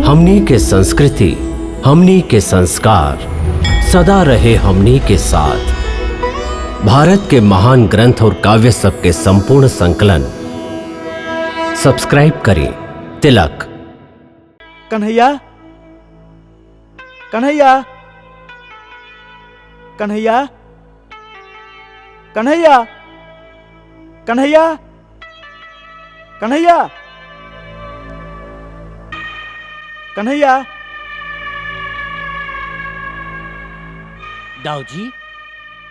हमनी के संस्कृति, हमनी के संस्कार सदा रहे हमनी के साथ। भारत के महान ग्रंथ और काव्य सब के संपूर्ण संकलन सब्सक्राइब करें तिलक। कन्हैया, कन्हैया, कन्हैया, कन्हैया, कन्हैया, कन्हैया, कन्हैया। दाऊ जी,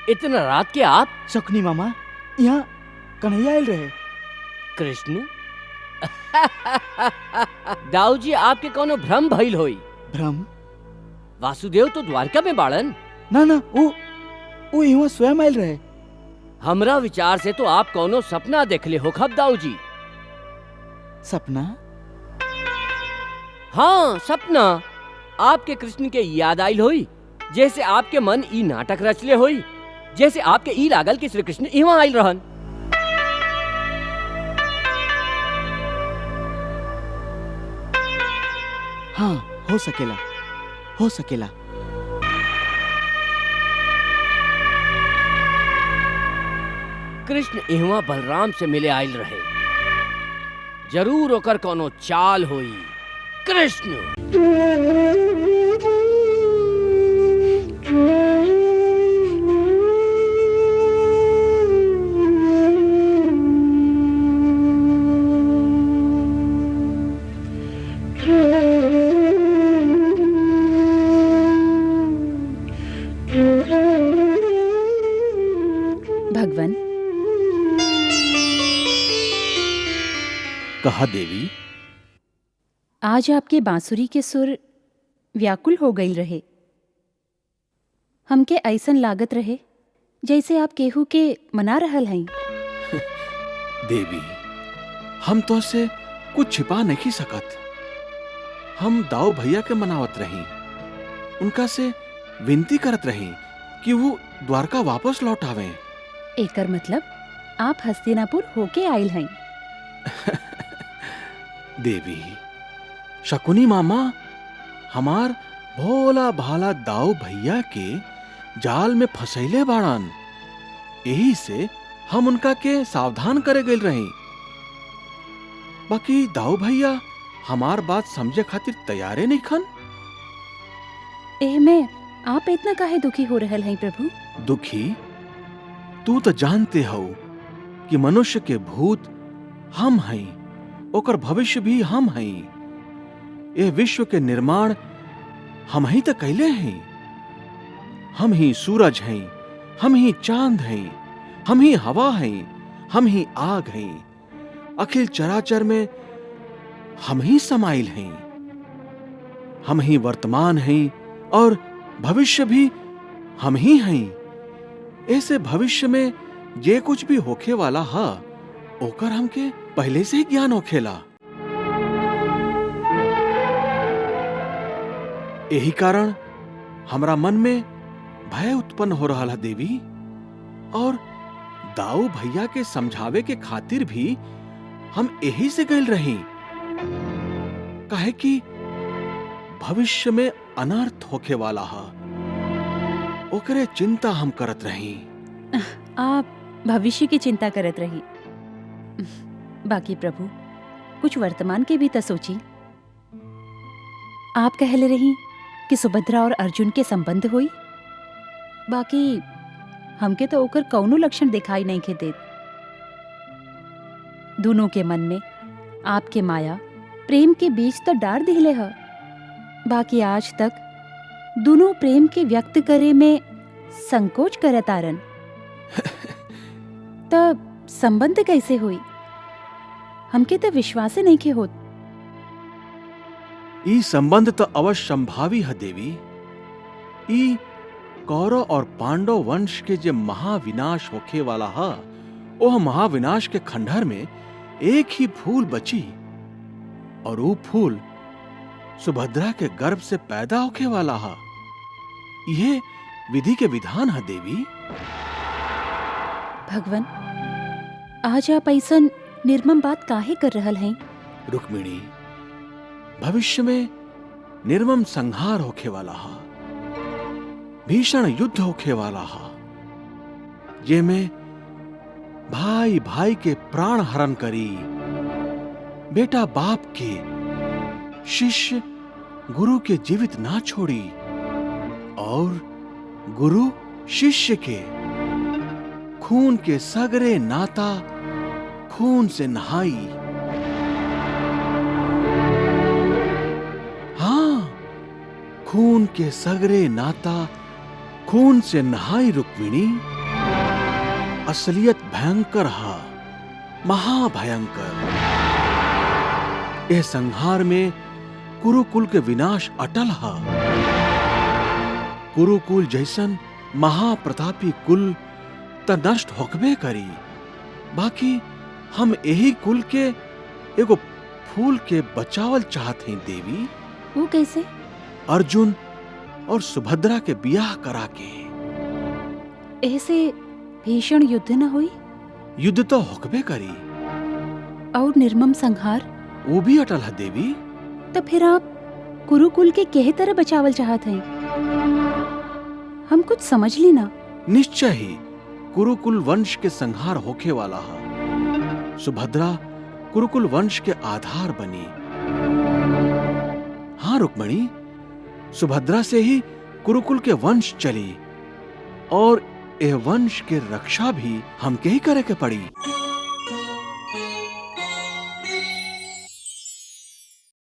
इतना रात के आप? शकुनी मामा, यहाँ कन्हैया आयल रहे। कृष्ण? दाऊ जी, आपके कोनो भ्रम भइल होई। भ्रम? वासुदेव तो द्वारका में बाड़न। ना ना, वो यहाँ स्वयं आयल रहे। हमरा विचार से तो आप कोनो सपना देखले हो खब दाऊ जी। सपना? हाँ, सपना। आपके कृष्ण के याद आइल होई, जैसे आपके मन ई नाटक रचले होई, जैसे आपके ई लागल कि श्री कृष्ण इहाँ आइल रहन। हाँ, हो सकेला, हो सकेला। कृष्ण इहवा बलराम से मिले आइल रहे। जरूर ओकर कोनो चाल होई। कृष्ण! भगवान। कहा देवी? आज आपके बांसुरी के सुर व्याकुल हो गई रहे। हमके ऐसन लागत रहे जैसे आप केहू के मना रहल हैं। देवी, हम तो से कुछ छिपा नहीं सकत। हम दाऊ भैया के मनावत रही, उनका से विनती करत रही कि वो द्वारका वापस लौट आवे। एकर मतलब आप हस्तिनापुर होके आइल हैं। देवी, शकुनी मामा हमार भोला भाला दाऊ भैया के जाल में फंसैले बाड़न। यही से हम उनका के सावधान करे गए रही। बाकी दाऊ भैया हमार बात समझे खातिर तैयारे नहीं खन। एहमे आप इतना काहे दुखी हो रहल हैं प्रभु? दुखी? तू तो जानते हो कि मनुष्य के भूत हम हैं, ओकर भविष्य भी हम हैं। यह विश्व के निर्माण हम ही तो कैले हैं। हम ही सूरज हैं, हम ही चांद हैं, हम ही हवा हैं, हम ही आग हैं। अखिल चराचर में हम ही समाइल हैं। हम ही वर्तमान हैं और भविष्य भी हम ही हैं। ऐसे भविष्य में जे कुछ भी होखे वाला है, ओकर हमके पहले से ही ज्ञान होखेला। यही कारण हमरा मन में भय उत्पन्न हो रहा है देवी। और दाऊ भैया के समझावे के खातिर भी हम यही से गए रही, काहे कि भविष्य में अनर्थ होखे वाला है, ओकरे चिंता हम करत रही। आप भविष्य की चिंता करत रही। बाकी प्रभु, कुछ वर्तमान के भी तो सोची। आप कहले रही कि सुभद्रा और अर्जुन के संबंध हुई। बाकी हमके तो ओकर कौनो लक्षण दिखाई नहीं के देत। दोनों के मन में आपके माया प्रेम के बीज तो डार दिले है। बाकी आज तक दोनों प्रेम के व्यक्त करे में संकोच करत आरन। तब संबंध कैसे हुई? हमके तो विश्वास नहीं के होत। ई संबंध तो अवश्य संभावी है देवी। ई कौरव और पांडव वंश के जे महाविनाश होखे वाला है, ओह महाविनाश के खंडहर में एक ही फूल बची, और वो फूल सुभद्रा के गर्भ से पैदा होखे वाला है। यह विधि के विधान है देवी। भगवान, आज आप ऐसन निर्मम बात काहे कर रहल हैं? रुक्मिणी, भविष्य में निर्मम संहार होखे वाला हा, भीषण युद्ध होखे वाला हा, ये में भाई भाई के प्राण हरण करी, बेटा बाप के, शिष्य गुरु के जीवित ना छोड़ी और गुरु शिष्य के खून के सगरे नाता खून से नहाई। हाँ, खून के सगरे नाता खून से नहाई रुक्मिणी। असलियत भयंकर हा, महाभयंकर। यह संहार में कुरुकुल के विनाश अटल हा। कुरुकुल जैसन महाप्रतापी कुल त नष्ट होकबे करी, बाकी हम यही कुल के एगो फूल के बचावल चाहत हैं देवी। वो कैसे? अर्जुन और सुभद्रा के बियाह करा के। ऐसे भीषण युद्ध न हुई युद्ध तो होकबे करी, और निर्मम संहार, वो भी अटल है देवी। तो फिर आप कुरुकुल के कहे तरह बचावल चाहत हैं? हम कुछ समझ ली ना। निश्चय ही कुरुकुल वंश के संहार होखे वाला है। सुभद्रा कुरुकुल वंश के आधार बनी। हाँ रुक्मणी, सुभद्रा से ही कुरुकुल के वंश चली और यह वंश के रक्षा भी हमके ही करे के पड़ी।